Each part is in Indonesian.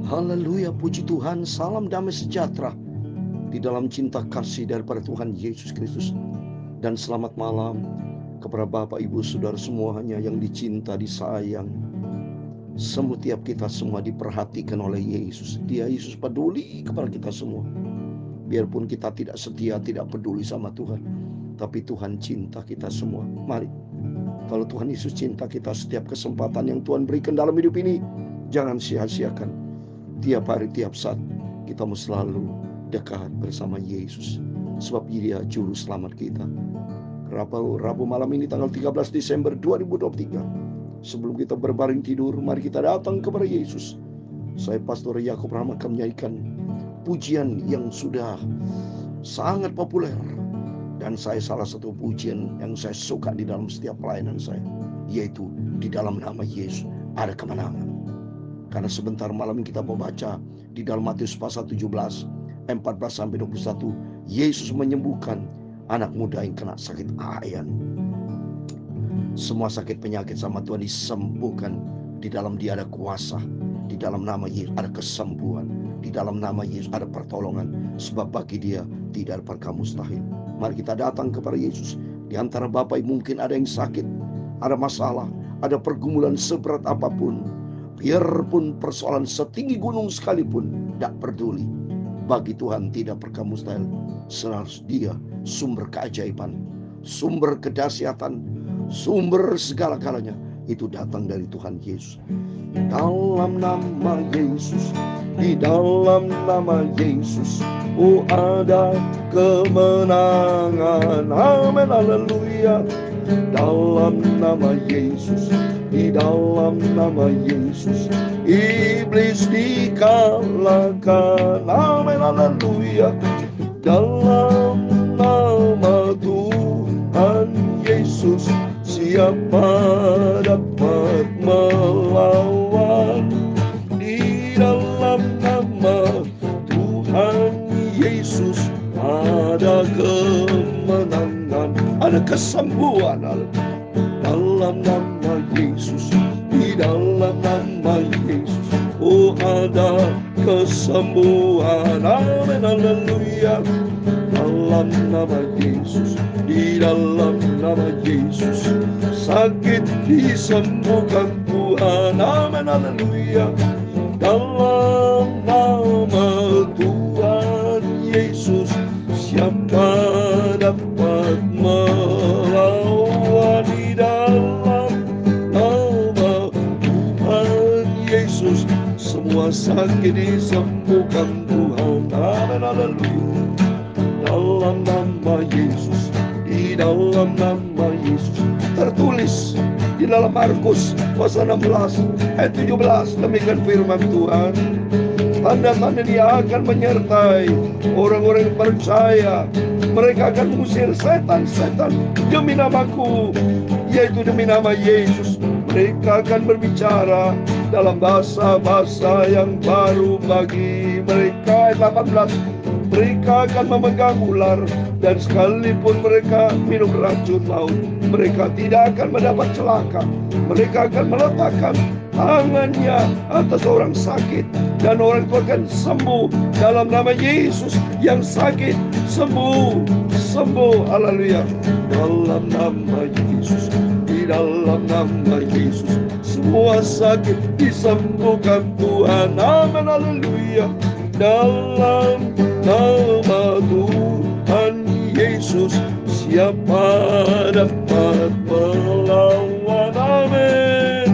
Haleluya, puji Tuhan, salam damai sejahtera di dalam cinta kasih daripada Tuhan Yesus Kristus. Dan selamat malam kepada Bapak, Ibu, Saudara semuanya yang dicinta, disayang. Setiap kita semua diperhatikan oleh Yesus. Yesus peduli kepada kita semua. Biarpun kita tidak setia, tidak peduli sama Tuhan, tapi Tuhan cinta kita semua. Mari, kalau Tuhan Yesus cinta kita, setiap kesempatan yang Tuhan berikan dalam hidup ini, jangan sia-siakan. Tiap hari, tiap saat, kita mau selalu dekat bersama Yesus. Sebab Dia juru selamat kita. Rabu malam ini tanggal 13 Desember 2023. Sebelum kita berbaring tidur, mari kita datang kepada Yesus. Saya Pastor Yakub Rahmat akan menyanyikan pujian yang sudah sangat populer. Dan saya salah satu pujian yang saya suka di dalam setiap pelayanan saya, yaitu di dalam nama Yesus ada kemenangan. Karena sebentar malam ini kita mau baca di dalam Matius pasal 17, 14-21. Yesus menyembuhkan anak muda yang kena sakit ayan. Semua sakit penyakit sama Tuhan disembuhkan. Di dalam Dia ada kuasa. Di dalam nama Yesus ada kesembuhan. Di dalam nama Yesus ada pertolongan. Sebab bagi Dia tidak ada perkara mustahil. Mari kita datang kepada Yesus. Di antara Bapak mungkin ada yang sakit, ada masalah, ada pergumulan seberat apapun. Biarpun persoalan setinggi gunung sekalipun, tidak peduli. Bagi Tuhan tidak perkara mustahil. Selalu Dia sumber keajaiban, sumber kedahsyatan, sumber segala-galanya. Itu datang dari Tuhan Yesus. Dalam nama Yesus, di dalam nama Yesus, oh ada kemenangan. Amin, haleluya. Dalam nama Yesus, di dalam nama Yesus, iblis dikalahkan. Amin, haleluya. Dalam nama Tuhan Yesus, siapa dapat melawan? Di dalam nama Tuhan Yesus ada kemenangan, ada kesembuhan. Dalam nama Yesus, di dalam nama Yesus, oh ada kesembuhan. Amin, haleluya. Dalam nama Yesus, di dalam nama Yesus, sakit disembuhkan Tuhan. Amin, haleluya. Dalam nama Tuhan Yesus, siapa dapat melawan? Di dalam nama Tuhan Yesus, semua sakit disembuhkan Tuhan. Amin, haleluya. Dalam nama Yesus, di dalam nama Yesus. Tertulis di dalam Markus pasal 16 ayat 17, demikian firman Tuhan. Tanda-tanda Dia akan menyertai orang-orang yang percaya. Mereka akan mengusir setan-setan demi namaku, yaitu demi nama Yesus. Mereka akan berbicara dalam bahasa-bahasa yang baru bagi mereka. Ayat 18, mereka akan memegang ular, dan sekalipun mereka minum racun laut, mereka tidak akan mendapat celaka. Mereka akan meletakkan tangannya atas orang sakit, dan orang itu akan sembuh. Dalam nama Yesus, yang sakit sembuh, sembuh. Haleluya. Dalam nama Yesus, di dalam nama Yesus, semua sakit disembuhkan Tuhan. Amin, haleluya. Dalam nama Tuhan Yesus, siapa dapat melawan? Amin.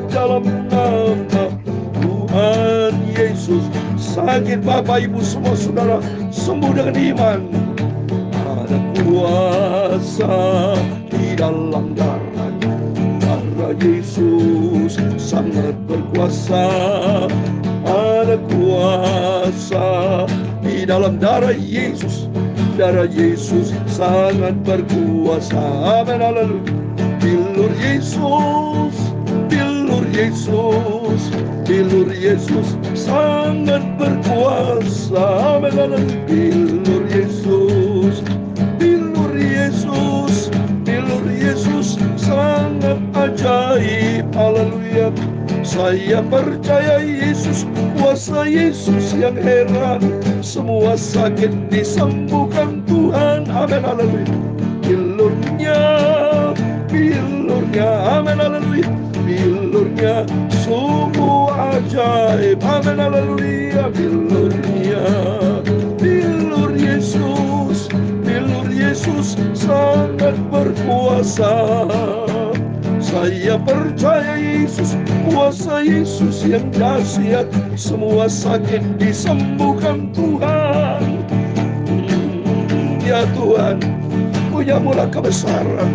Dalam nama Tuhan Yesus, sakit Bapak, Ibu, semua saudara sembuh dengan iman. Ada kuasa di dalam darahnya. Darah Yesus sangat berkuasa. Ada kuasa di dalam darah Yesus. Darah Yesus sangat berkuasa. Amin, haleluya. Bilur Yesus, bilur Yesus, bilur Yesus sangat berkuasa. Amin, haleluya. Bilur Yesus, bilur Yesus, bilur Yesus sangat ajaib. Haleluya. Saya percaya Yesus, kuasa Yesus yang heran. Semua sakit disembuhkan Tuhan. Amin, haleluya. Bilurnya, bilurnya, amin, haleluya. Bilurnya sungguh ajaib, amin, haleluya. Bilurnya, bilur Yesus, bilur Yesus sangat berkuasa. Saya percaya Yesus, kuasa Yesus yang dahsyat. Semua sakit disembuhkan Tuhan. Ya Tuhan, punya mula kebesaran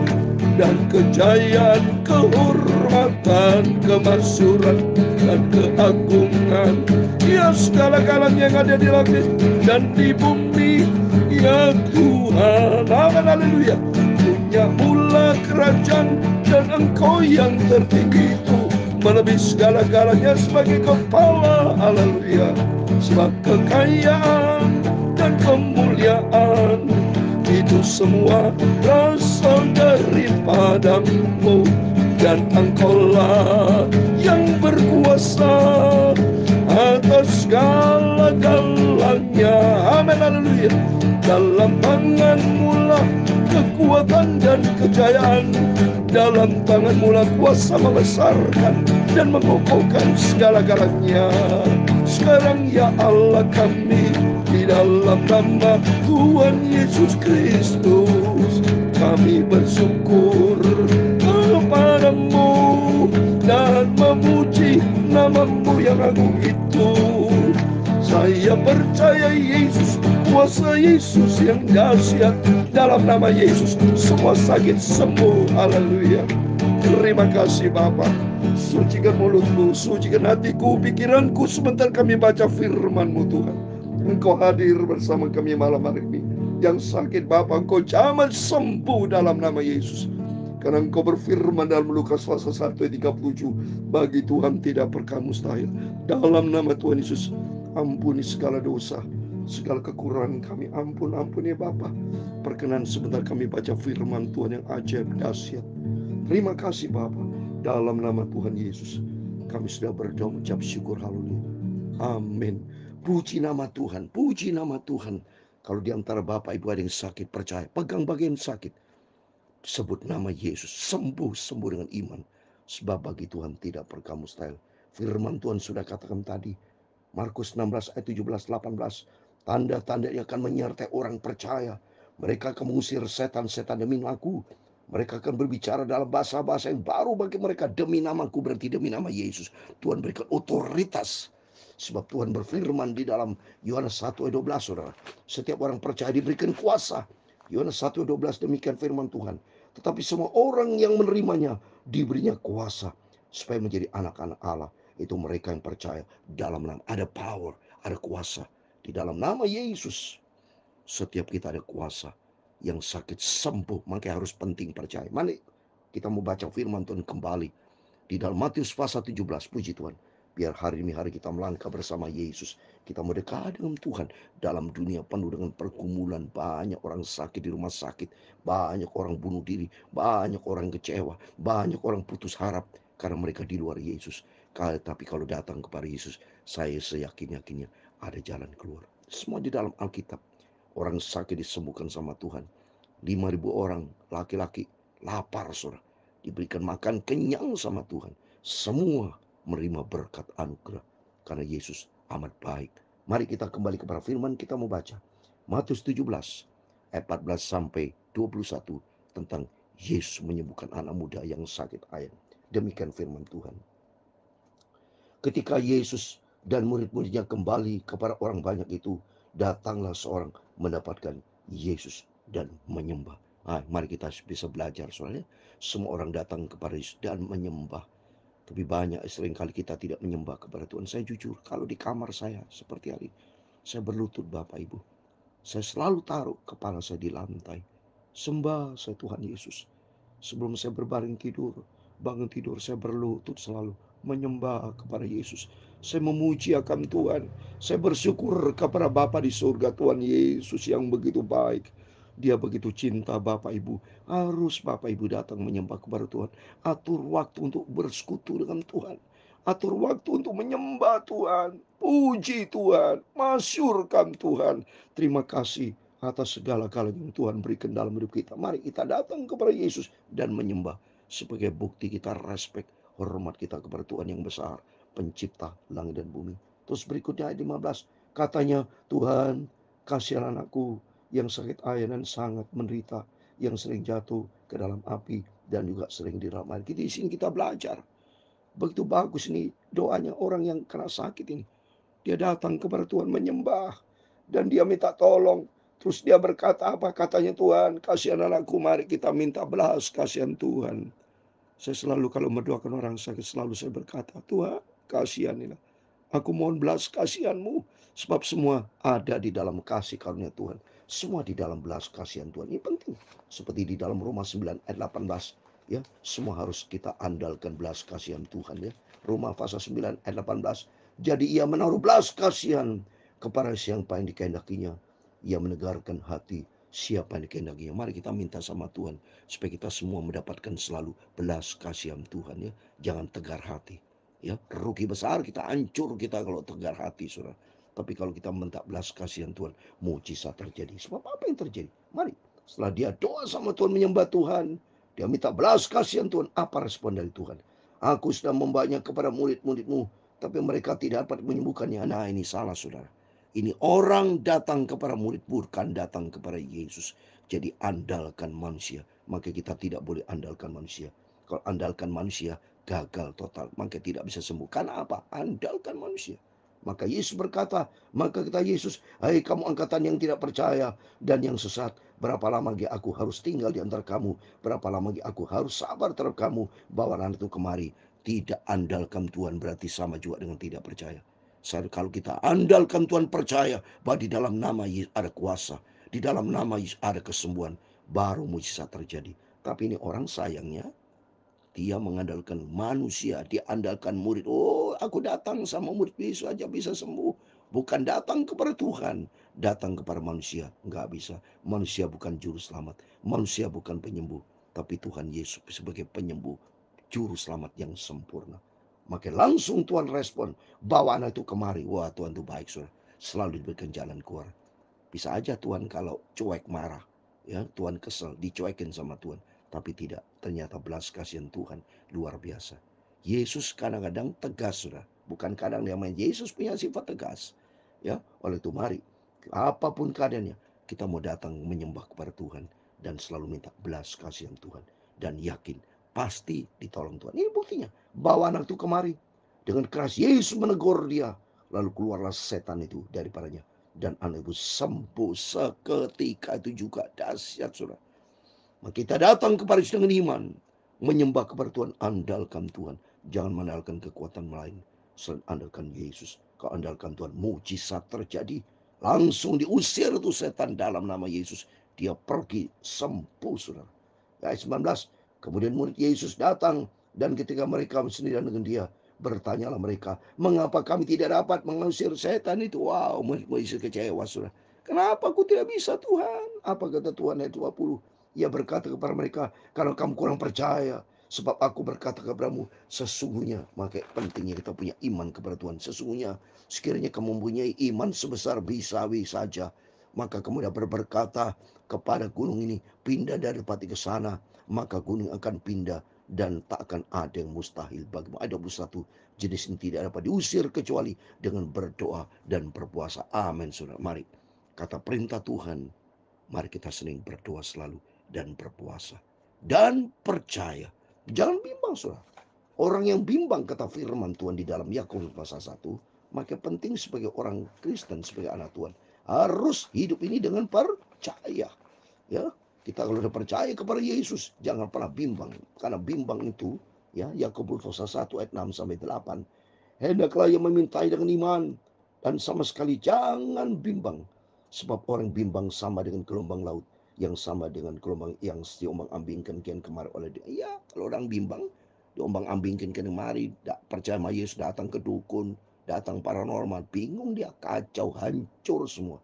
dan kejayaan, kehormatan, kemasyuran, dan keagungan. Ya segala-galanya yang ada di langit dan di bumi. Ya Tuhan, amin, haleluya. Punya mula kerajaan dan Engkau yang tertinggi itu melebihi segala-galanya sebagai kepala, haleluya. Sebab kekayaan dan kemuliaan itu semua berasal daripadamu, dan Engkaulah yang berkuasa atas segala-galanya. Amin, haleluya. Dalam tangan-Mu lah kekuatan dan kejayaan. Dalam tangan-Mu lah kuasa membesarkan dan mengokohkan segala-galanya. Sekarang ya Allah kami, di dalam nama Tuhan Yesus Kristus, kami bersyukur kepadamu dan memuji nama-Mu yang agung itu. Saya percaya Yesus, kuasa Yesus yang dahsyat. Dalam nama Yesus semua sakit sembuh, haleluya. Terima kasih Bapa. Sucikan mulutku, sucikan hatiku, pikiranku. Sebentar kami baca firman-Mu Tuhan. Engkau hadir bersama kami malam hari ini. Yang sakit Bapa, Engkau jamah sembuh dalam nama Yesus. Karena Engkau berfirman dalam Lukas pasal 1 ayat 37, bagi Tuhan tidak perkara mustahil. Dalam nama Tuhan Yesus, ampuni segala dosa, segala kekurangan kami. Ampuni Bapa. Perkenan sebentar kami baca firman Tuhan yang ajaib, dahsyat. Terima kasih Bapa. Dalam nama Tuhan Yesus, kami sudah berdoa mengucap syukur, haleluya. Amin. Puji nama Tuhan, puji nama Tuhan. Kalau di antara Bapak Ibu ada yang sakit, percaya, pegang bagian sakit, sebut nama Yesus, sembuh dengan iman. Sebab bagi Tuhan tidak perkara mustahil. Firman Tuhan sudah katakan tadi, Markus 16 ayat 17-18, tanda-tanda yang akan menyertai orang percaya. Mereka akan mengusir setan-setan demi aku. Mereka akan berbicara dalam bahasa-bahasa yang baru bagi mereka. Demi namaku, berarti demi nama Yesus. Tuhan berikan otoritas. Sebab Tuhan berfirman di dalam Yohanes 1 ayat 12, saudara. Setiap orang percaya diberikan kuasa. Yohanes 1 ayat 12, demikian firman Tuhan. Tetapi semua orang yang menerimanya diberinya kuasa supaya menjadi anak-anak Allah. Itu mereka yang percaya dalam nama. Ada power, ada kuasa di dalam nama Yesus. Setiap kita ada kuasa. Yang sakit sembuh, makanya harus penting percaya. Mari kita mau baca firman Tuhan kembali di dalam Matius pasal 17. Puji Tuhan. Biar hari ini hari kita melangkah bersama Yesus. Kita mau dekat dengan Tuhan. Dalam dunia penuh dengan pergumulan, banyak orang sakit di rumah sakit, banyak orang bunuh diri, banyak orang kecewa, banyak orang putus harap karena mereka di luar Yesus. Tapi kalau datang kepada Yesus, saya seyakin-yakinnya ada jalan keluar. Semua di dalam Alkitab. Orang sakit disembuhkan sama Tuhan. 5.000 orang laki-laki lapar, saudara, diberikan makan kenyang sama Tuhan. Semua menerima berkat anugerah karena Yesus amat baik. Mari kita kembali kepada firman, kita mau baca Matius 17 ayat 14 sampai 21 tentang Yesus menyembuhkan anak muda yang sakit ayan. Demikian firman Tuhan. Ketika Yesus dan murid-muridnya kembali kepada orang banyak itu, datanglah seorang mendapatkan Yesus dan menyembah. Mari kita bisa belajar, soalnya semua orang datang kepada Yesus dan menyembah. Tapi banyak seringkali kita tidak menyembah kepada Tuhan. Saya jujur, kalau di kamar saya seperti hari ini, saya berlutut Bapak Ibu. Saya selalu taruh kepala saya di lantai. Sembah saya Tuhan Yesus. Sebelum saya berbaring tidur, bangun tidur, saya berlutut selalu menyembah kepada Yesus. Saya memuji akan Tuhan. Saya bersyukur kepada Bapa di surga, Tuhan Yesus yang begitu baik. Dia begitu cinta Bapak Ibu. Harus Bapak Ibu datang menyembah kepada Tuhan. Atur waktu untuk bersekutu dengan Tuhan. Atur waktu untuk menyembah Tuhan. Puji Tuhan. Masyurkan Tuhan. Terima kasih atas segala-galanya yang Tuhan berikan dalam hidup kita. Mari kita datang kepada Yesus dan menyembah. Sebagai bukti kita respect, hormat kita kepada Tuhan yang besar. Pencipta langit dan bumi. Terus berikutnya ayat 15. Katanya, Tuhan kasihan anakku yang sakit ayah dan sangat menderita. Yang sering jatuh ke dalam api dan juga sering diramal. Di sini kita belajar. Begitu bagus nih doanya orang yang kena sakit ini. Dia datang kepada Tuhan menyembah. Dan dia minta tolong. Terus dia berkata apa? Katanya, Tuhan kasihan anakku, mari kita minta belas kasihan Tuhan. Saya selalu kalau mendoakan orang sakit, selalu saya berkata, Tuhan kasihanilah. Aku mohon belas kasihanmu. Sebab semua ada di dalam kasih karunia Tuhan. Semua di dalam belas kasihan Tuhan. Ini penting. Seperti di dalam Roma 9 ayat 18. Ya, semua harus kita andalkan belas kasihan Tuhan ya. Roma pasal 9 ayat 18. Jadi ia menaruh belas kasihan kepada siapa yang dikehendakinya. Ia menegarkan hati siapa yang dikehendakinya. Mari kita minta sama Tuhan supaya kita semua mendapatkan selalu belas kasihan Tuhan ya. Jangan tegar hati. Ya, rugi besar kita, hancur kita kalau tegar hati, saudara. Tapi kalau kita minta belas kasihan Tuhan, mujizat terjadi. Sebab apa yang terjadi? Mari, setelah dia doa sama Tuhan, menyembah Tuhan, dia minta belas kasihan Tuhan. Apa respon dari Tuhan? Aku sudah membawanya kepada murid-muridmu, tapi mereka tidak dapat menyembuhkannya. Nah, ini salah, saudara. Ini orang datang kepada murid, bukan datang kepada Yesus. Jadi andalkan manusia, maka kita tidak boleh andalkan manusia. Kalau andalkan manusia, gagal total, maka tidak bisa sembuh. Karena apa? Andalkan manusia. Maka Yesus berkata, maka kata Yesus, hai kamu angkatan yang tidak percaya dan yang sesat, berapa lama lagi aku harus tinggal di antara kamu? Berapa lama lagi aku harus sabar terhadap kamu? Bawa anak itu kemari. Tidak andalkan Tuhan berarti sama juga dengan tidak percaya. Kalau kita andalkan Tuhan, percaya bahwa di dalam nama Yesus ada kuasa, di dalam nama Yesus ada kesembuhan, baru mujizat terjadi. Tapi ini orang sayangnya, dia mengandalkan manusia, dia andalkan murid. Oh, aku datang sama murid Yesus aja bisa sembuh. Bukan datang kepada Tuhan, datang kepada manusia. Enggak bisa. Manusia bukan juru selamat, manusia bukan penyembuh. Tapi Tuhan Yesus sebagai penyembuh, juru selamat yang sempurna. Maka langsung Tuhan respon, bawa anak itu kemari. Wah, Tuhan itu baik, saudara. Selalu diberikan jalan keluar. Bisa aja Tuhan kalau cuek marah, ya Tuhan kesel, dicuekin sama Tuhan. Tapi tidak, ternyata belas kasihan Tuhan luar biasa. Yesus kadang-kadang tegas, sudah. Bukan kadang dia main. Yesus punya sifat tegas. Ya, oleh itu mari, apapun keadaannya, kita mau datang menyembah kepada Tuhan dan selalu minta belas kasihan Tuhan dan yakin pasti ditolong Tuhan. Ini buktinya. Bawa anak itu kemari. Dengan keras Yesus menegur dia. Lalu keluarlah setan itu daripadanya. Dan anak itu sembuh seketika itu juga. Dahsyat, saudara. Maka kita datang kepada Yesus dengan iman. Menyembah kepada Tuhan. Andalkan Tuhan. Jangan mengandalkan kekuatan lain. Selain andalkan Yesus. Kalau andalkan Tuhan, mujizat terjadi. Langsung diusir itu setan dalam nama Yesus. Dia pergi sembuh, saudara. Ayat 19. Kemudian murid Yesus datang. Dan ketika mereka sendirian dengan dia, bertanyalah mereka, mengapa kami tidak dapat mengusir setan itu? Wow, Yesus kecewa, saudara. Kenapa aku tidak bisa, Tuhan? Apa kata Tuhan ayat 20? Ia berkata kepada mereka, karena kamu kurang percaya. Sebab aku berkata kepadamu, sesungguhnya, maka pentingnya kita punya iman kepada Tuhan. Sesungguhnya, sekiranya kamu mempunyai iman sebesar Bisawi saja, maka kamu dapat berkata kepada gunung ini, pindah dari tempat ke sana, maka gunung akan pindah dan tak akan ada yang mustahil bagimu. Ada 21 jenis ini tidak dapat diusir kecuali dengan berdoa dan berpuasa. Amin, saudara. Mari, kata perintah Tuhan, mari kita sering berdoa selalu dan berpuasa dan percaya. Jangan bimbang, saudara. Orang yang bimbang, kata firman Tuhan di dalam Yakobus pasal 1, maka penting sebagai orang Kristen, sebagai anak Tuhan, harus hidup ini dengan percaya. Ya, kita kalau sudah percaya kepada Yesus, jangan pernah bimbang. Karena bimbang itu, ya, Yakobus pasal 1 ayat 6 sampai 8. Hendaklah yang memintai dengan iman dan sama sekali jangan bimbang. Sebab orang bimbang sama dengan gelombang laut, yang sama dengan gelombang yang diombang-ambingkan kian kemari oleh dia. Ya, kalau orang bimbang, diombang-ambingkan kian kemari, tak percaya sama Yesus, datang ke dukun, datang paranormal, bingung dia, kacau, hancur semua.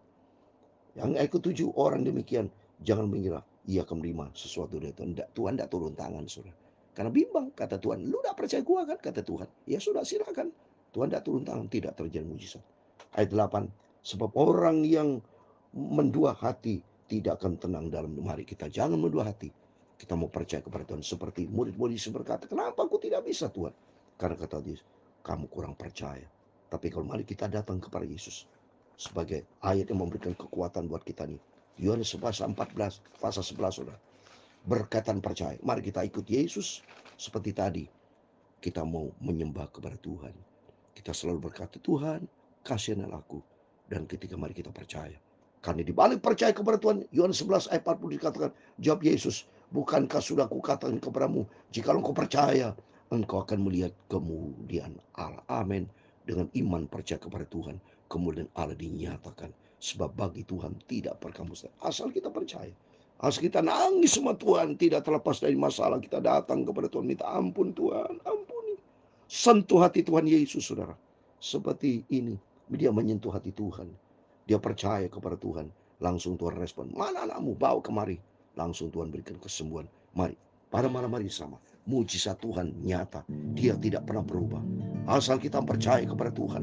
Yang ayat ke-7, orang demikian jangan mengira ia akan menerima sesuatu dari Tuhan. Tuhan tidak turun tangan, saudara. Karena bimbang, kata Tuhan. Lu udah percaya gua kan, kata Tuhan. Ya sudah, silakan. Tuhan tidak turun tangan, tidak terjadi mujizat. Ayat 8, sebab orang yang mendua hati tidak akan tenang dalam hidup. Mari kita jangan mendua hati. Kita mau percaya kepada Tuhan. Seperti murid-murid Yesus berkata, kenapa aku tidak bisa Tuhan? Karena kata Yesus, kamu kurang percaya. Tapi kalau mari kita datang kepada Yesus sebagai ayat yang memberikan kekuatan buat kita nih. Yohanes pasal 14, pasal 11 saudara. Berkatan percaya. Mari kita ikut Yesus seperti tadi. Kita mau menyembah kepada Tuhan. Kita selalu berkata, Tuhan, kasihanlah aku. Dan ketika mari kita percaya. Karena di balik percaya kepada Tuhan, Yohanes 11 ayat 40 dikatakan, jawab Yesus, bukankah sudah kukatakan kepadamu, jika engkau percaya, engkau akan melihat kemuliaan Allah. Amin. Dengan iman percaya kepada Tuhan, kemudian Allah dinyatakan. Sebab bagi Tuhan tidak perkara mustahil. Asal kita percaya. Asal kita nangis sama Tuhan, tidak terlepas dari masalah, kita datang kepada Tuhan, minta ampun Tuhan, ampuni. Sentuh hati Tuhan Yesus, saudara. Seperti ini, dia menyentuh hati Tuhan. Dia percaya kepada Tuhan. Langsung Tuhan respon, mana anakmu, bawa kemari. Langsung Tuhan berikan kesembuhan. Mari, pada malam hari sama. Mujizat Tuhan nyata. Dia tidak pernah berubah. Asal kita percaya kepada Tuhan.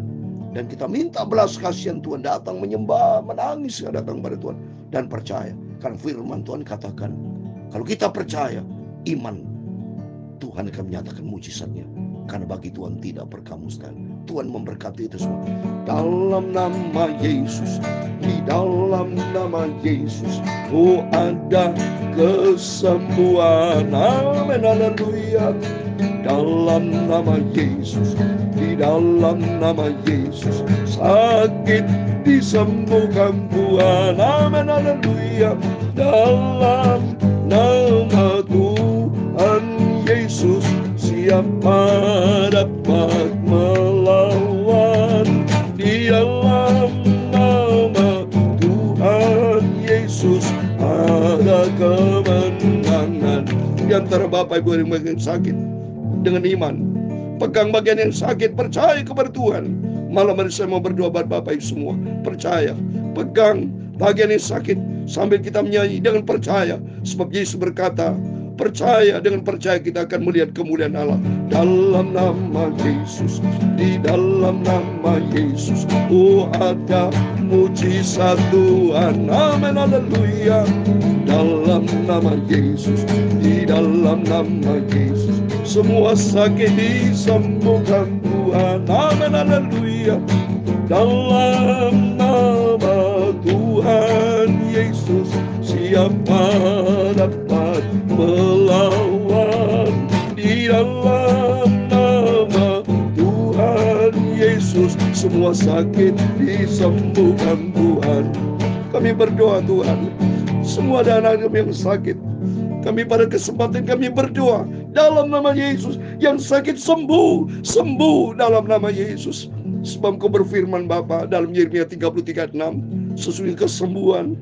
Dan kita minta belas kasihan Tuhan, datang menyembah, menangis, datang kepada Tuhan. Dan percaya. Karena firman Tuhan katakan, kalau kita percaya, iman Tuhan akan menyatakan mujizatnya. Karena bagi Tuhan tidak perkara mustahil. Tuhan memberkati itu semua. Dalam nama Yesus, di dalam nama Yesus, oh ada kesembuhan. Amin, haleluya. Dalam nama Yesus, di dalam nama Yesus, sakit disembuhkan Tuhan. Amin, haleluya. Dalam nama Tuhan Yesus, siapa dapat melawan? Di dalam nama Tuhan Yesus ada kemenangan. Di antara Bapak Ibu yang bagian sakit, dengan iman pegang bagian yang sakit, percaya kepada Tuhan. Malam hari saya mau berdoa buat Bapak Ibu semua. Percaya, pegang bagian yang sakit sambil kita menyanyi dengan percaya. Sebab Yesus berkata, percaya, dengan percaya kita akan melihat kemuliaan Allah. Dalam nama Yesus, di dalam nama Yesus, oh ada mujizat Tuhan. Amin, haleluya. Dalam nama Yesus, di dalam nama Yesus, semua sakit disembuhkan Tuhan. Amin, haleluya. Dalam nama Tuhan Yesus, siapa dapat melawan? Di dalam nama Tuhan Yesus, semua sakit disembuhkan Tuhan. Kami berdoa Tuhan, semua anak kami yang sakit, kami pada kesempatan kami berdoa dalam nama Yesus, yang sakit sembuh, sembuh dalam nama Yesus. Sebab Kau berfirman Bapa dalam Yeremia 33:6, sesungguhnya kesembuhan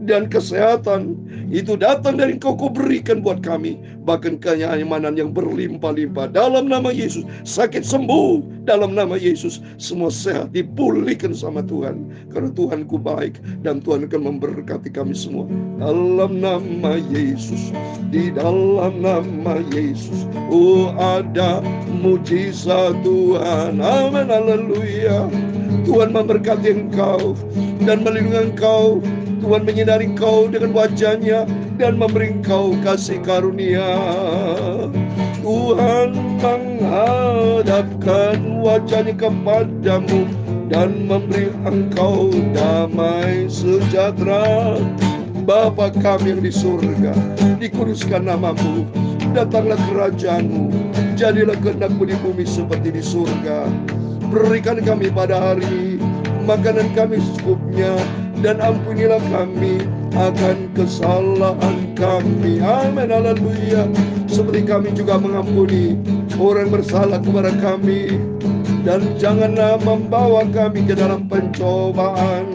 dan kesehatan itu datang dari Engkau, Kau berikan buat kami, bahkan kenyamanan yang berlimpah-limpah. Dalam nama Yesus, sakit sembuh dalam nama Yesus, semua sehat dipulihkan sama Tuhan. Karena Tuhanku baik dan Tuhan akan memberkati kami semua. Dalam nama Yesus, di dalam nama Yesus, oh ada mujizat Tuhan. Amin, haleluya. Tuhan memberkati engkau dan melindungi engkau. Tuhan menyinari engkau dengan wajahnya dan memberi engkau kasih karunia. Tuhan menghadapkan wajahnya kepadamu dan memberi engkau damai sejahtera. Bapa kami yang di surga, dikuduskan namamu, datanglah kerajaanmu, jadilah kehendak-Mu di bumi seperti di surga. Berikan kami pada hari ini makanan kami secukupnya, dan ampunilah kami akan kesalahan kami. Amin, haleluya. Seperti kami juga mengampuni orang bersalah kepada kami, dan janganlah membawa kami ke dalam pencobaan,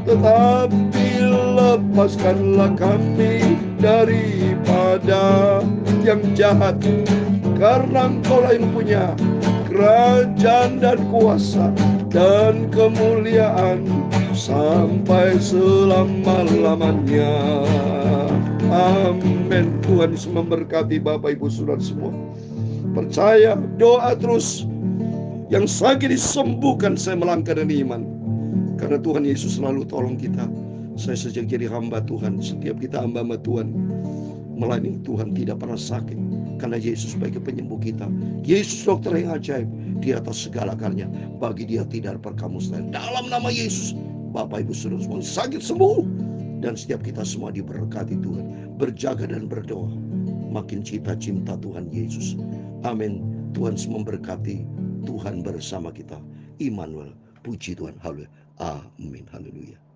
tetapi lepaskanlah kami daripada yang jahat. Karena Engkau-lah yang punya kerajaan dan kuasa dan kemuliaan sampai selama-lamanya. Amin. Tuhan Yesus memberkati Bapak Ibu Saudara semua. Percaya, doa terus. Yang sakit disembuhkan, saya melangkah dengan iman. Karena Tuhan Yesus selalu tolong kita. Saya sejak jadi hamba Tuhan, setiap kita hamba Tuhan, melayani Tuhan tidak pernah sakit. Karena Yesus sebagai penyembuh kita. Yesus dokter yang ajaib, di atas segala karunia. Bagi dia tidak ada perkamustahilan. Dalam nama Yesus, Bapak Ibu Saudara semua sakit sembuh. Dan setiap kita semua diberkati Tuhan. Berjaga dan berdoa. Makin cinta Tuhan Yesus. Amin. Tuhan memberkati. Tuhan bersama kita. Immanuel. Puji Tuhan. Haleluya. Amin. Haleluya.